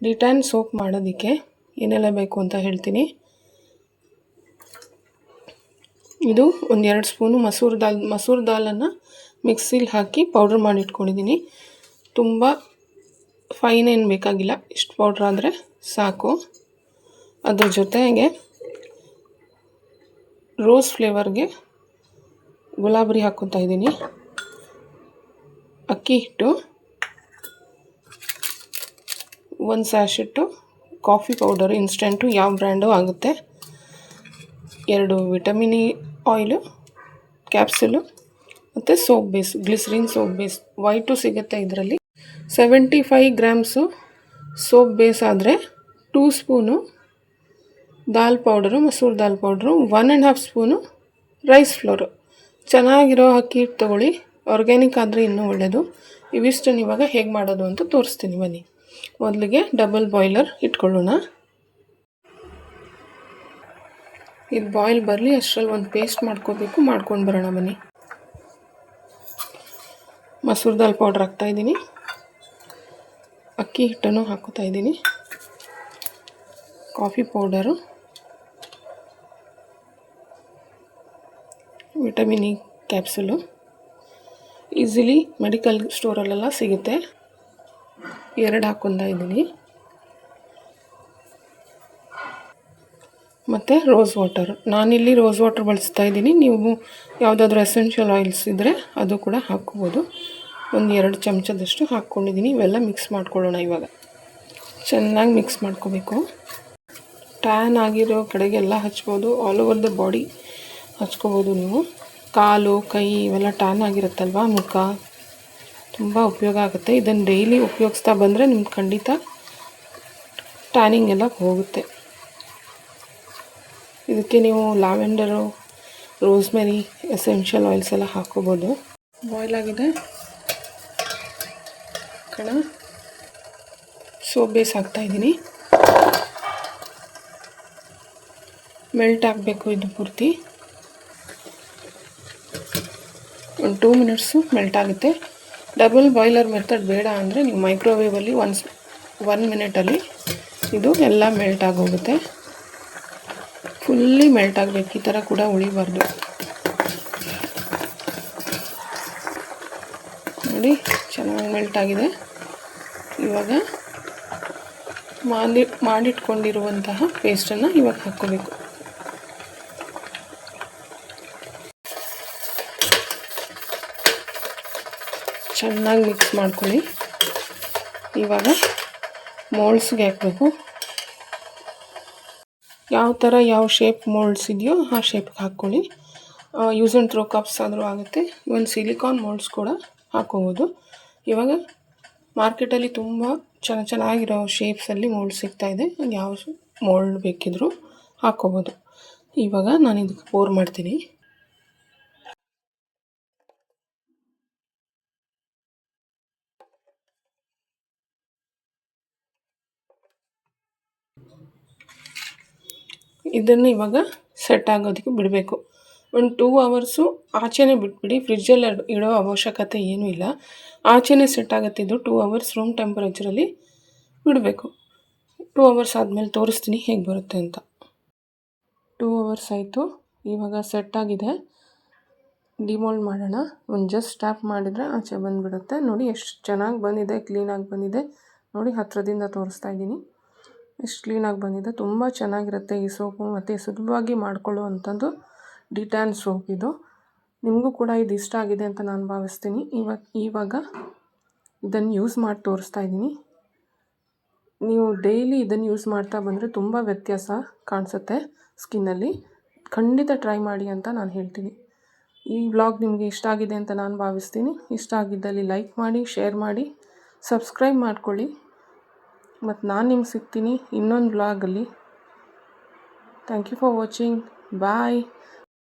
De-tan soap ಮಾಡೋದಕ್ಕೆ ಏನೆಲ್ಲ ಬೇಕು ಅಂತ ಹೇಳ್ತೀನಿ. ಇದು ಒಂದು 2 ಸ್ಪೂನು ಮಸೂರ್ ದಾಲನ್ನು ಮಿಕ್ಸಿಲಿ ಹಾಕಿ ಪೌಡ್ರ್ ಮಾಡಿ ಇಟ್ಕೊಂಡಿದ್ದೀನಿ. ತುಂಬ ಫೈನ್ ಏನು ಬೇಕಾಗಿಲ್ಲ, ಇಷ್ಟು ಪೌಡ್ರ್ ಆದರೆ ಸಾಕು. ಅದ್ರ ಜೊತೆಗೆ ರೋಸ್ ಫ್ಲೇವರ್ಗೆ ಗುಲಾಬರಿ ಹಾಕ್ಕೊತಾ ಇದ್ದೀನಿ. ಅಕ್ಕಿ ಹಿಟ್ಟು, 1 ಸ್ಯಾಶೆಟ್ಟು ಕಾಫಿ ಪೌಡರ್ ಇನ್ಸ್ಟೆಂಟು, ಯಾವ ಬ್ರ್ಯಾಂಡು ಆಗುತ್ತೆ, 2 ವಿಟಮಿನ್ ಇ ಆಯಿಲು ಕ್ಯಾಪ್ಸುಲು ಮತ್ತು soap base, glycerine soap base white ಸಿಗುತ್ತೆ ಇದರಲ್ಲಿ. 75 ಗ್ರಾಮ್ಸು ಸೋಪ್ ಬೇಸ್ ಆದರೆ 2 ಸ್ಪೂನು ಮಸೂರ್ ದಾಲ್ ಪೌಡ್ರು, 1.5 ಸ್ಪೂನು ರೈಸ್ ಫ್ಲೋರು. ಚೆನ್ನಾಗಿರೋ ಅಕ್ಕಿ ಹಿಟ್ಟು ತೊಗೊಳ್ಳಿ, ಆರ್ಗ್ಯಾನಿಕ್ ಆದರೆ ಇನ್ನೂ ಒಳ್ಳೆಯದು. ಇವಿಷ್ಟನ್ನು ಇವಾಗ ಹೇಗೆ ಮಾಡೋದು ಅಂತ ತೋರಿಸ್ತೀನಿ ಬನ್ನಿ. ಮೊದಲಿಗೆ ಡಬಲ್ ಬಾಯ್ಲರ್ ಇಟ್ಕೊಳ್ಳೋಣ. ಇದು ಬಾಯ್ಲ್ ಬರಲಿ ಅಷ್ಟರಲ್ಲಿ ಒಂದು ಪೇಸ್ಟ್ ಮಾಡ್ಕೊಂಡು ಬರೋಣ ಬನ್ನಿ. ಮಸೂರ್ ದಾಲ್ ಪೌಡ್ರ್ ಹಾಕ್ತಾಯಿದ್ದೀನಿ, ಅಕ್ಕಿ ಹಿಟ್ಟನ್ನು ಹಾಕ್ಕೋತಾ ಇದ್ದೀನಿ, coffee powder, vitamin E capsule, easily medical ಸ್ಟೋರಲ್ಲೆಲ್ಲ ಸಿಗುತ್ತೆ, 2 ಹಾಕ್ಕೊತಾ ಇದ್ದೀನಿ. ಮತ್ತು ರೋಸ್ ವಾಟರ್, ನಾನಿಲ್ಲಿ ರೋಸ್ ವಾಟರ್ ಬಳಸ್ತಾ ಇದ್ದೀನಿ. ನೀವು ಯಾವುದಾದ್ರೂ ಎಸೆನ್ಷಿಯಲ್ ಆಯಿಲ್ಸ್ ಇದ್ದರೆ ಅದು ಕೂಡ ಹಾಕ್ಕೋಬೋದು. ಒಂದು 2 ಚಮಚದಷ್ಟು ಹಾಕ್ಕೊಂಡಿದ್ದೀನಿ. ಇವೆಲ್ಲ ಮಿಕ್ಸ್ ಮಾಡ್ಕೊಳ್ಳೋಣ. ಇವಾಗ ಚೆನ್ನಾಗಿ ಮಿಕ್ಸ್ ಮಾಡ್ಕೋಬೇಕು. ಟ್ಯಾನ್ ಆಗಿರೋ ಕಡೆಗೆಲ್ಲ ಹಚ್ಬೋದು, ಆಲ್ ಓವರ್ ದ ಬಾಡಿ ಹಚ್ಕೋಬೋದು. ನೀವು ಕಾಲು ಕೈ ಇವೆಲ್ಲ ಟ್ಯಾನ್ ಆಗಿರುತ್ತಲ್ವ, ಮುಖ ತುಂಬ ಉಪಯೋಗ ಆಗುತ್ತೆ. ಇದನ್ನು ಡೈಲಿ ಉಪಯೋಗಿಸ್ತಾ ಬಂದರೆ ನಿಮ್ಗೆ ಖಂಡಿತ ಟ್ಯಾನಿಂಗ್ ಎಲ್ಲ ಹೋಗುತ್ತೆ. ಇದಕ್ಕೆ ನೀವು ಲ್ಯಾವೆಂಡರು, ರೋಸ್ಮೆರಿ, ಎಸೆನ್ಷಿಯಲ್ ಆಯಿಲ್ಸ್ ಎಲ್ಲ ಹಾಕ್ಕೋಬೋದು. ಬಾಯ್ಲ್ ಆಗಿದೆ ಕಣ, ಸೋಪ್ ಬೇಸ್ ಹಾಕ್ತಾಯಿದ್ದೀನಿ. ಮೆಲ್ಟ್ ಆಗಬೇಕು ಇದು ಪೂರ್ತಿ. ಒಂದು 2 ಮಿನಿಟ್ಸು ಮೆಲ್ಟ್ ಆಗುತ್ತೆ. ಡಬಲ್ ಬಾಯ್ಲರ್ ಮೆಥಡ್ ಬೇಡ ಅಂದರೆ ನೀವು ಮೈಕ್ರೋವೇವಲ್ಲಿ 1 ಮಿನಿಟಲ್ಲಿ ಇದು ಎಲ್ಲ ಮೆಲ್ಟ್ ಆಗೋಗುತ್ತೆ. ಫುಲ್ಲಿ ಮೆಲ್ಟ್ ಆಗಬೇಕು, ಈ ಥರ ಕೂಡ ಉಳಿಬಾರ್ದು. ನೋಡಿ ಚೆನ್ನಾಗಿ ಮೆಲ್ಟ್ ಆಗಿದೆ. ಇವಾಗ ಮಾಡಿಟ್ಕೊಂಡಿರುವಂತಹ ಪೇಸ್ಟನ್ನು ಇವಾಗ ಹಾಕ್ಕೋಬೇಕು. ಚೆನ್ನಾಗಿ ಮಿಕ್ಸ್ ಮಾಡ್ಕೊಳ್ಳಿ. ಇವಾಗ ಮೋಲ್ಡ್ಸ್ಗೆ ಹಾಕಬೇಕು. ಯಾವ ಶೇಪ್ ಮೋಲ್ಡ್ಸ್ ಇದೆಯೋ ಆ ಶೇಪ್ಗೆ ಹಾಕ್ಕೊಳ್ಳಿ. ಯೂಸ್ ಆ್ಯಂಡ್ ಥ್ರೋ ಕಪ್ಸ್ ಆದರೂ ಆಗುತ್ತೆ. ಒಂದು ಸಿಲಿಕಾನ್ ಮೋಲ್ಡ್ಸ್ ಕೂಡ ಹಾಕ್ಕೋಬೋದು. ಇವಾಗ ಮಾರ್ಕೆಟಲ್ಲಿ ತುಂಬ ಚೆನ್ನಾಗಿರೋ ಶೇಪ್ಸಲ್ಲಿ ಮೋಲ್ಡ್ ಸಿಗ್ತಾಯಿದೆ. ಯಾವ ಮೋಲ್ಡ್ ಬೇಕಿದ್ರೂ ಹಾಕ್ಕೋಬೋದು. ಇವಾಗ ನಾನು ಇದಕ್ಕೆ ಪೋರ್ ಮಾಡ್ತೀನಿ. ಇದನ್ನು ಇವಾಗ ಸೆಟ್ ಆಗೋದಕ್ಕೆ ಬಿಡಬೇಕು. ಒಂದು 2 ಅವರ್ಸು ಆಚೆನೇ ಬಿಟ್ಬಿಡಿ. ಫ್ರಿಜ್ಜಲ್ಲಿ ಇಡೋ ಅವಶ್ಯಕತೆ ಏನೂ ಇಲ್ಲ. ಆಚೆನೇ ಸೆಟ್ ಆಗುತ್ತೆ ಇದು. 2 ಅವರ್ಸ್ ರೂಮ್ ಟೆಂಪರೇಚರಲ್ಲಿ ಬಿಡಬೇಕು. 2 ಅವರ್ಸ್ ಆದಮೇಲೆ ತೋರಿಸ್ತೀನಿ ಹೇಗೆ ಬರುತ್ತೆ ಅಂತ. 2 ಅವರ್ಸ್ ಆಯಿತು, ಇವಾಗ ಸೆಟ್ ಆಗಿದೆ. ಡಿಮೋಲ್ಡ್ ಮಾಡೋಣ. ಒಂದು ಜಸ್ಟ್ ಟ್ಯಾಪ್ ಮಾಡಿದರೆ ಆಚೆ ಬಂದುಬಿಡುತ್ತೆ. ನೋಡಿ ಎಷ್ಟು ಚೆನ್ನಾಗಿ ಬಂದಿದೆ, ಕ್ಲೀನಾಗಿ ಬಂದಿದೆ. ನೋಡಿ ಹತ್ತಿರದಿಂದ ತೋರಿಸ್ತಾ ಇದ್ದೀನಿ, ಎಷ್ಟು ಕ್ಲೀನಾಗಿ ಬಂದಿದೆ. ತುಂಬ ಚೆನ್ನಾಗಿರುತ್ತೆ ಈ ಸೋಪು, ಮತ್ತು ಸುಲಭವಾಗಿ ಮಾಡಿಕೊಳ್ಳೋ ಅಂಥದ್ದು ಡಿಟ್ಯಾನ್ ಸೋಪ್ ಇದು. ನಿಮಗೂ ಕೂಡ ಇದು ಇಷ್ಟ ಆಗಿದೆ ಅಂತ ನಾನು ಭಾವಿಸ್ತೀನಿ. ಇವಾಗ ಇದನ್ನು ಯೂಸ್ ಮಾಡಿ ತೋರಿಸ್ತಾ ಇದ್ದೀನಿ. ನೀವು ಡೈಲಿ ಇದನ್ನು ಯೂಸ್ ಮಾಡ್ತಾ ಬಂದರೆ ತುಂಬ ವ್ಯತ್ಯಾಸ ಕಾಣಿಸುತ್ತೆ ಸ್ಕಿನ್ನಲ್ಲಿ. ಖಂಡಿತ ಟ್ರೈ ಮಾಡಿ ಅಂತ ನಾನು ಹೇಳ್ತೀನಿ. ಈ ವ್ಲಾಗ್ ನಿಮಗೆ ಇಷ್ಟ ಆಗಿದೆ ಅಂತ ನಾನು ಭಾವಿಸ್ತೀನಿ. ಇಷ್ಟ ಆಗಿದ್ದಲ್ಲಿ ಲೈಕ್ ಮಾಡಿ, ಶೇರ್ ಮಾಡಿ, ಸಬ್ಸ್ಕ್ರೈಬ್ ಮಾಡ್ಕೊಳ್ಳಿ. ಮತ್ತು ನಾನು ನಿಮ್ಗೆ ಸಿಗ್ತೀನಿ ಇನ್ನೊಂದು ವ್ಲಾಗಲ್ಲಿ. Thank you for watching. Bye.